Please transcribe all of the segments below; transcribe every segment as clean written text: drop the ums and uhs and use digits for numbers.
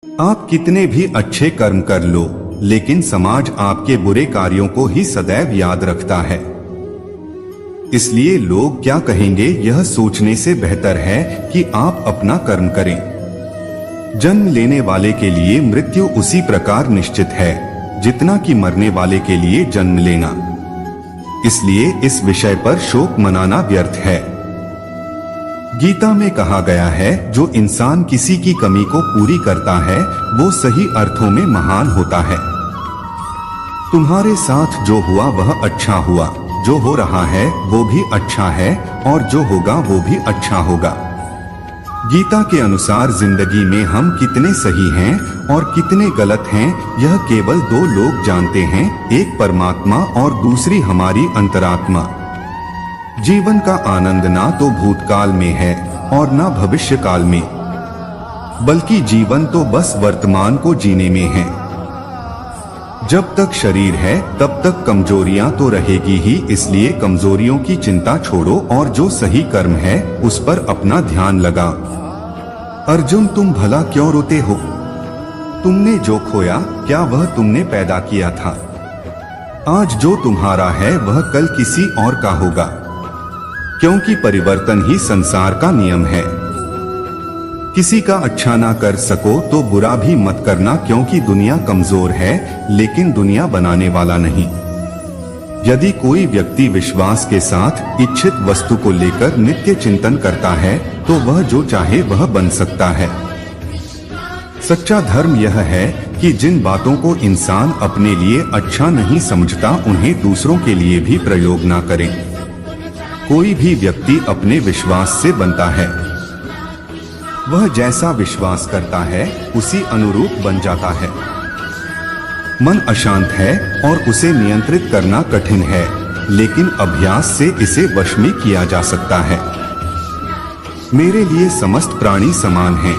आप कितने भी अच्छे कर्म कर लो, लेकिन समाज आपके बुरे कार्यों को ही सदैव याद रखता है। इसलिए लोग क्या कहेंगे यह सोचने से बेहतर है कि आप अपना कर्म करें। जन्म लेने वाले के लिए मृत्यु उसी प्रकार निश्चित है जितना कि मरने वाले के लिए जन्म लेना। इसलिए इस विषय पर शोक मनाना व्यर्थ है। गीता में कहा गया है, जो इंसान किसी की कमी को पूरी करता है वो सही अर्थों में महान होता है। तुम्हारे साथ जो हुआ वह अच्छा हुआ, जो हो रहा है वो भी अच्छा है और जो होगा वो भी अच्छा होगा। गीता के अनुसार जिंदगी में हम कितने सही हैं और कितने गलत हैं यह केवल दो लोग जानते हैं, एक परमात्मा और दूसरी हमारी अंतरात्मा। जीवन का आनंद ना तो भूतकाल में है और ना भविष्य काल में, बल्कि जीवन तो बस वर्तमान को जीने में है। जब तक शरीर है तब तक कमजोरियां तो रहेगी ही, इसलिए कमजोरियों की चिंता छोड़ो और जो सही कर्म है उस पर अपना ध्यान लगा। अर्जुन, तुम भला क्यों रोते हो? तुमने जो खोया क्या वह तुमने पैदा किया था? आज जो तुम्हारा है वह कल किसी और का होगा, क्योंकि परिवर्तन ही संसार का नियम है। किसी का अच्छा ना कर सको तो बुरा भी मत करना, क्योंकि दुनिया कमजोर है लेकिन दुनिया बनाने वाला नहीं। यदि कोई व्यक्ति विश्वास के साथ इच्छित वस्तु को लेकर नित्य चिंतन करता है तो वह जो चाहे वह बन सकता है। सच्चा धर्म यह है कि जिन बातों को इंसान अपने लिए अच्छा नहीं समझता उन्हें दूसरों के लिए भी प्रयोग ना करें। कोई भी व्यक्ति अपने विश्वास से बनता है। वह जैसा विश्वास करता है उसी अनुरूप बन जाता है। मन अशांत है और उसे नियंत्रित करना कठिन है, लेकिन अभ्यास से इसे वश में किया जा सकता है। मेरे लिए समस्त प्राणी समान हैं।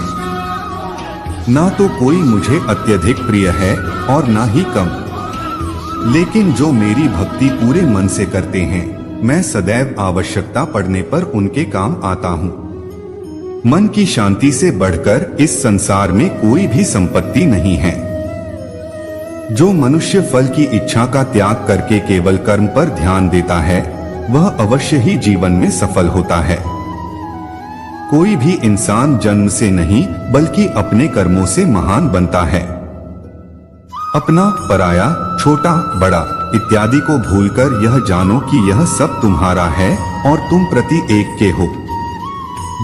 ना तो कोई मुझे अत्यधिक प्रिय है और ना ही कम, लेकिन जो मेरी भक्ति पूरे मन से करते हैं मैं सदैव आवश्यकता पड़ने पर उनके काम आता हूँ। मन की शांति से बढ़कर इस संसार में कोई भी संपत्ति नहीं है। जो मनुष्य फल की इच्छा का त्याग करके केवल कर्म पर ध्यान देता है वह अवश्य ही जीवन में सफल होता है। कोई भी इंसान जन्म से नहीं बल्कि अपने कर्मों से महान बनता है। अपना, पराया, छोटा, बड़ा इत्यादि को भूलकर यह जानो कि यह सब तुम्हारा है और तुम प्रति एक के हो।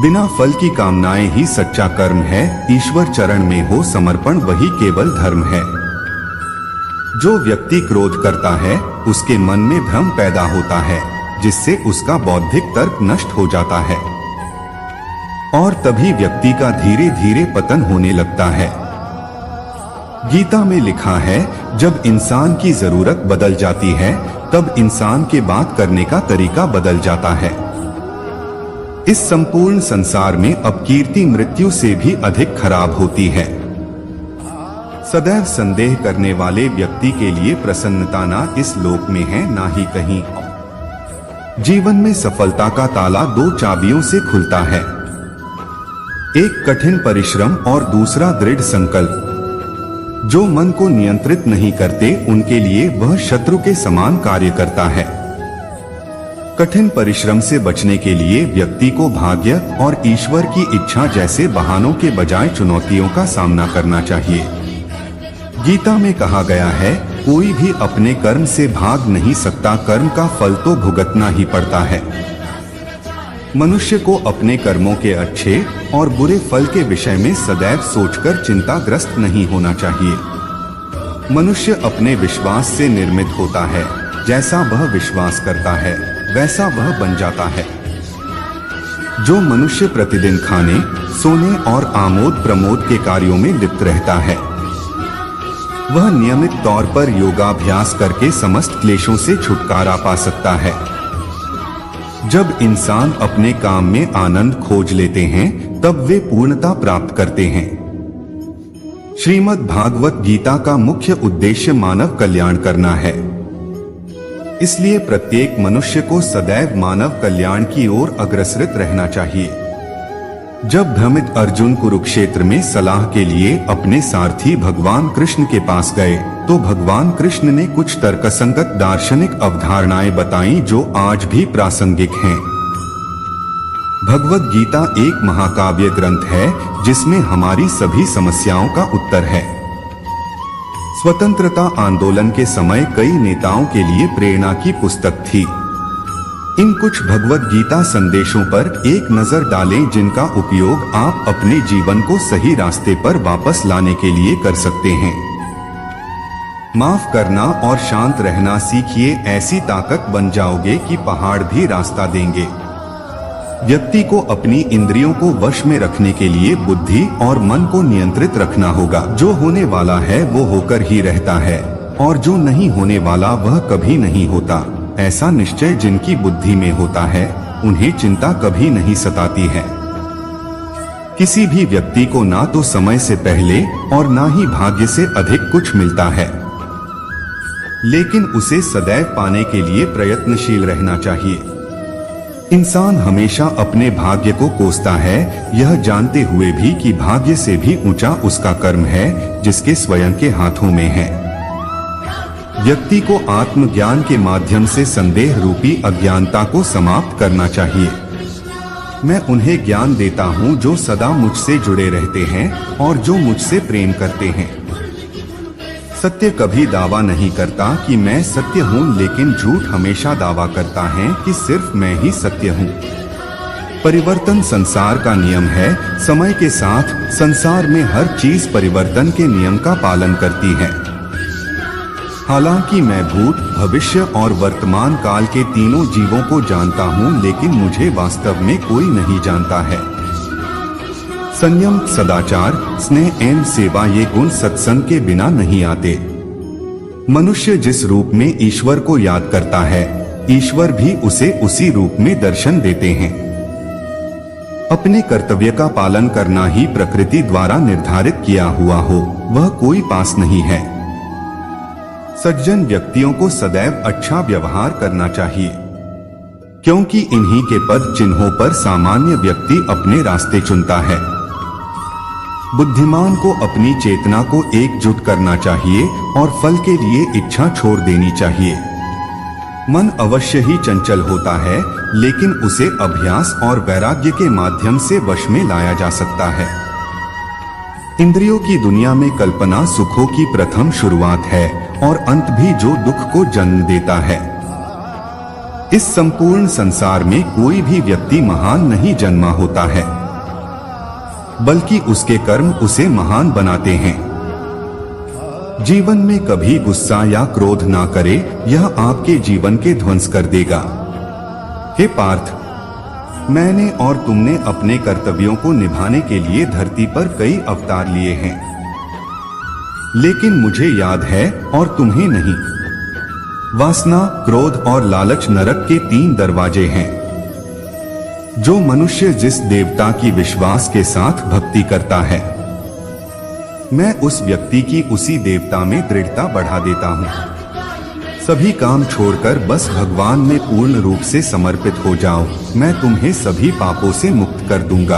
बिना फल की कामनाएं ही सच्चा कर्म है। ईश्वर चरण में हो समर्पण वही केवल धर्म है। जो व्यक्ति क्रोध करता है उसके मन में भ्रम पैदा होता है, जिससे उसका बौद्धिक तर्क नष्ट हो जाता है और तभी व्यक्ति का धीरे धीरे पतन होने लगता है। गीता में लिखा है, जब इंसान की जरूरत बदल जाती है तब इंसान के बात करने का तरीका बदल जाता है। इस संपूर्ण संसार में अपकीर्ति मृत्यु से भी अधिक खराब होती है। सदैव संदेह करने वाले व्यक्ति के लिए प्रसन्नता ना इस लोक में है ना ही कहीं। जीवन में सफलता का ताला दो चाबियों से खुलता है, एक कठिन परिश्रम और दूसरा दृढ़ संकल्प। जो मन को नियंत्रित नहीं करते उनके लिए वह शत्रु के समान कार्य करता है। कठिन परिश्रम से बचने के लिए व्यक्ति को भाग्य और ईश्वर की इच्छा जैसे बहानों के बजाय चुनौतियों का सामना करना चाहिए। गीता में कहा गया है, कोई भी अपने कर्म से भाग नहीं सकता, कर्म का फल तो भुगतना ही पड़ता है। मनुष्य को अपने कर्मों के अच्छे और बुरे फल के विषय में सदैव सोचकर चिंताग्रस्त नहीं होना चाहिए। मनुष्य अपने विश्वास से निर्मित होता है, जैसा वह विश्वास करता है वैसा वह बन जाता है। जो मनुष्य प्रतिदिन खाने, सोने और आमोद प्रमोद के कार्यों में लिप्त रहता है वह नियमित तौर पर योगाभ्यास करके समस्त क्लेशों से छुटकारा पा सकता है। जब इंसान अपने काम में आनंद खोज लेते हैं तब वे पूर्णता प्राप्त करते हैं। श्रीमद् भागवत गीता का मुख्य उद्देश्य मानव कल्याण करना है। इसलिए प्रत्येक मनुष्य को सदैव मानव कल्याण की ओर अग्रसरित रहना चाहिए। जब भ्रमित अर्जुन कुरुक्षेत्र में सलाह के लिए अपने सारथी भगवान कृष्ण के पास गए तो भगवान कृष्ण ने कुछ तर्कसंगत दार्शनिक अवधारणाएं बताईं जो आज भी प्रासंगिक हैं। भगवद गीता एक महाकाव्य ग्रंथ है जिसमें हमारी सभी समस्याओं का उत्तर है। स्वतंत्रता आंदोलन के समय कई नेताओं के लिए प्रेरणा की पुस्तक थी। इन कुछ भगवद गीता संदेशों पर एक नजर डालें जिनका उपयोग आप अपने जीवन को सही रास्ते पर वापस लाने के लिए कर सकते हैं। माफ करना और शांत रहना सीखिए, ऐसी ताकत बन जाओगे कि पहाड़ भी रास्ता देंगे। व्यक्ति को अपनी इंद्रियों को वश में रखने के लिए बुद्धि और मन को नियंत्रित रखना होगा। जो होने वाला है वो होकर ही रहता है और जो नहीं होने वाला वह कभी नहीं होता। ऐसा निश्चय जिनकी बुद्धि में होता है उन्हें चिंता कभी नहीं सताती है। किसी भी व्यक्ति को ना तो समय से पहले और ना ही भाग्य से अधिक कुछ मिलता है, लेकिन उसे सदैव पाने के लिए प्रयत्नशील रहना चाहिए। इंसान हमेशा अपने भाग्य को कोसता है, यह जानते हुए भी कि भाग्य से भी ऊंचा उसका कर्म है जिसके स्वयं के हाथों में है। व्यक्ति को आत्मज्ञान के माध्यम से संदेह रूपी अज्ञानता को समाप्त करना चाहिए। मैं उन्हें ज्ञान देता हूँ जो सदा मुझसे जुड़े रहते हैं और जो मुझसे प्रेम करते हैं। सत्य कभी दावा नहीं करता कि मैं सत्य हूँ, लेकिन झूठ हमेशा दावा करता है कि सिर्फ मैं ही सत्य हूँ। परिवर्तन संसार का नियम है। समय के साथ संसार में हर चीज परिवर्तन के नियम का पालन करती है। हालांकि मैं भूत, भविष्य और वर्तमान काल के तीनों जीवों को जानता हूँ, लेकिन मुझे वास्तव में कोई नहीं जानता है। संयम, सदाचार, स्नेह एवं सेवा ये गुण सत्संग के बिना नहीं आते। मनुष्य जिस रूप में ईश्वर को याद करता है, ईश्वर भी उसे उसी रूप में दर्शन देते हैं। अपने कर्तव्य का पालन करना ही प्रकृति द्वारा निर्धारित किया हुआ हो, वह कोई पास नहीं है। सज्जन व्यक्तियों को सदैव अच्छा व्यवहार करना चाहिए, क्योंकि इन्हीं के पद चिन्हों पर सामान्य व्यक्ति अपने रास्ते चुनता है। बुद्धिमान को अपनी चेतना को एकजुट करना चाहिए और फल के लिए इच्छा छोड़ देनी चाहिए। मन अवश्य ही चंचल होता है, लेकिन उसे अभ्यास और वैराग्य के माध्यम से वश में लाया जा सकता है। इंद्रियों की दुनिया में कल्पना सुखों की प्रथम शुरुआत है और अंत भी जो दुख को जन्म देता है। इस संपूर्ण संसार में कोई भी व्यक्ति महान नहीं जन्मा होता है, बल्कि उसके कर्म उसे महान बनाते हैं। जीवन में कभी गुस्सा या क्रोध ना करे, यह आपके जीवन के ध्वंस कर देगा। हे पार्थ, मैंने और तुमने अपने कर्तव्यों को निभाने के लिए धरती पर कई अवतार लिए हैं, लेकिन मुझे याद है और तुम्हें नहीं। वासना, क्रोध और लालच नरक के 3 दरवाजे हैं। जो मनुष्य जिस देवता की विश्वास के साथ भक्ति करता है, मैं उस व्यक्ति की उसी देवता में दृढ़ता बढ़ा देता हूँ। सभी काम छोड़कर बस भगवान में पूर्ण रूप से समर्पित हो जाओ, मैं तुम्हें सभी पापों से मुक्त कर दूंगा।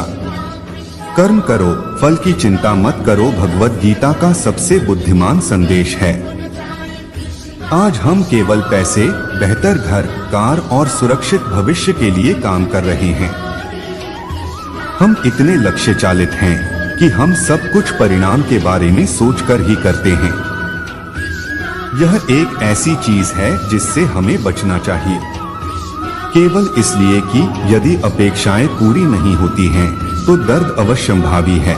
कर्म करो, फल की चिंता मत करो, भगवद गीता का सबसे बुद्धिमान संदेश है। आज हम केवल पैसे, बेहतर घर, कार और सुरक्षित भविष्य के लिए काम कर रहे हैं। हम इतने लक्ष्य चालित हैं कि हम सब कुछ परिणाम के बारे में सोचकर ही करते हैं। यह एक ऐसी चीज है जिससे हमें बचना चाहिए, केवल इसलिए कि यदि अपेक्षाएं पूरी नहीं होती हैं तो दर्द अवश्यंभावी है।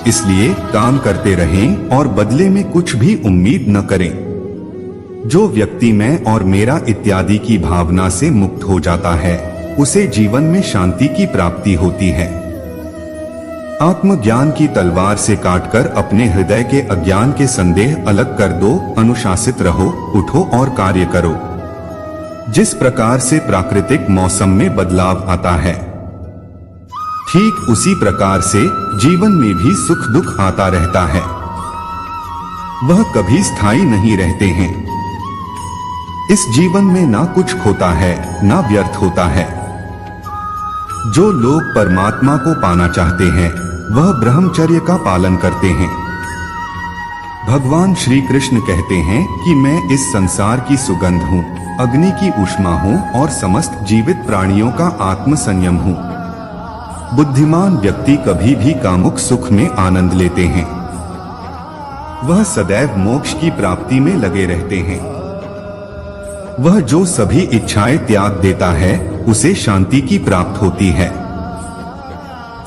इसलिए काम करते रहें और बदले में कुछ भी उम्मीद न करें। जो व्यक्ति मैं और मेरा इत्यादि की भावना से मुक्त हो जाता है, उसे जीवन में शांति की प्राप्ति होती है। आत्मज्ञान की तलवार से काटकर अपने हृदय के अज्ञान के संदेह अलग कर दो। अनुशासित रहो, उठो और कार्य करो। जिस प्रकार से प्राकृतिक मौसम में बदलाव आता है, ठीक उसी प्रकार से जीवन में भी सुख दुख आता रहता है। वह कभी स्थायी नहीं रहते हैं। इस जीवन में ना कुछ खोता है, ना व्यर्थ होता है। जो लोग परमात्मा को पाना चाहते हैं वह ब्रह्मचर्य का पालन करते हैं। भगवान श्री कृष्ण कहते हैं कि मैं इस संसार की सुगंध हूँ, अग्नि की ऊष्मा हूँ और समस्त जीवित प्राणियों का आत्म संयम हूँ। बुद्धिमान व्यक्ति कभी भी कामुक सुख में आनंद लेते हैं। वह सदैव मोक्ष की प्राप्ति में लगे रहते हैं। वह जो सभी इच्छाएं त्याग देता है उसे शांति की प्राप्त होती है।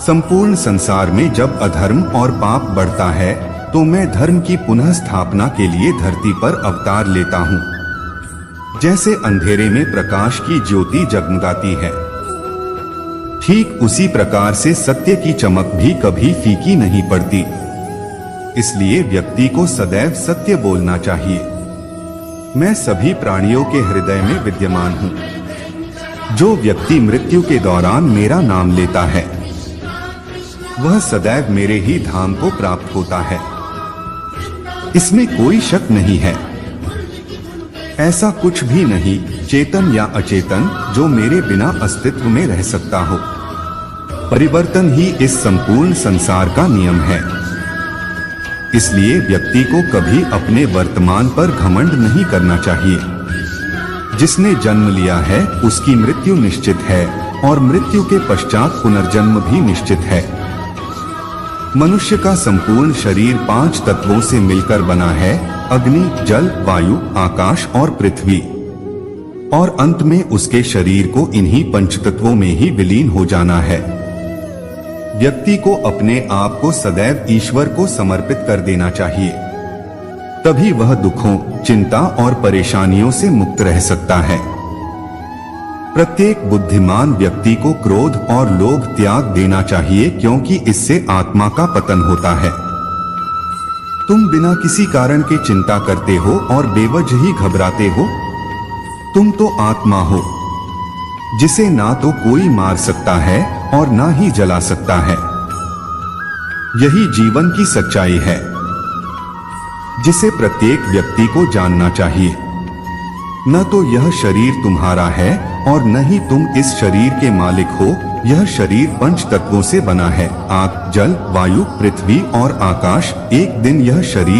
संपूर्ण संसार में जब अधर्म और पाप बढ़ता है तो मैं धर्म की पुनः स्थापना के लिए धरती पर अवतार लेता हूँ। जैसे अंधेरे में प्रकाश की ज्योति जगमगाती है, ठीक उसी प्रकार से सत्य की चमक भी कभी फीकी नहीं पड़ती। इसलिए व्यक्ति को सदैव सत्य बोलना चाहिए। मैं सभी प्राणियों के हृदय में विद्यमान हूँ। जो व्यक्ति मृत्यु के दौरान मेरा नाम लेता है वह सदैव मेरे ही धाम को प्राप्त होता है। इसमें कोई शक नहीं है। ऐसा कुछ भी नहीं, चेतन या अचेतन, जो मेरे बिना अस्तित्व में रह सकता हो। परिवर्तन ही इस संपूर्ण संसार का नियम है। इसलिए व्यक्ति को कभी अपने वर्तमान पर घमंड नहीं करना चाहिए। जिसने जन्म लिया है उसकी मृत्यु निश्चित है और मृत्यु के पश्चात पुनर्जन्म भी निश्चित है। मनुष्य का संपूर्ण शरीर 5 तत्वों से मिलकर बना है, अग्नि, जल, वायु, आकाश और पृथ्वी। और अंत में उसके शरीर को इन्हीं पंचतत्वों में ही विलीन हो जाना है। व्यक्ति को अपने आप को सदैव ईश्वर को समर्पित कर देना चाहिए। तभी वह दुखों, चिंता और परेशानियों से मुक्त रह सकता है। प्रत्येक बुद्धिमान व्यक्ति को क्रोध और लोभ त्याग देना चाहिए, क्योंकि इससे आत्मा का पतन होता है। तुम बिना किसी कारण के चिंता करते हो और बेवजह ही घबराते हो। तुम तो आत्मा हो, जिसे ना तो कोई मार सकता है और ना ही जला सकता है। यही जीवन की सच्चाई है, जिसे प्रत्येक व्यक्ति को जानना चाहिए। न तो यह शरीर तुम्हारा है और न ही तुम इस शरीर के मालिक हो। यह शरीर 5 तत्वों से बना है, आग, जल, वायु, पृथ्वी और आकाश। एक दिन यह शरीर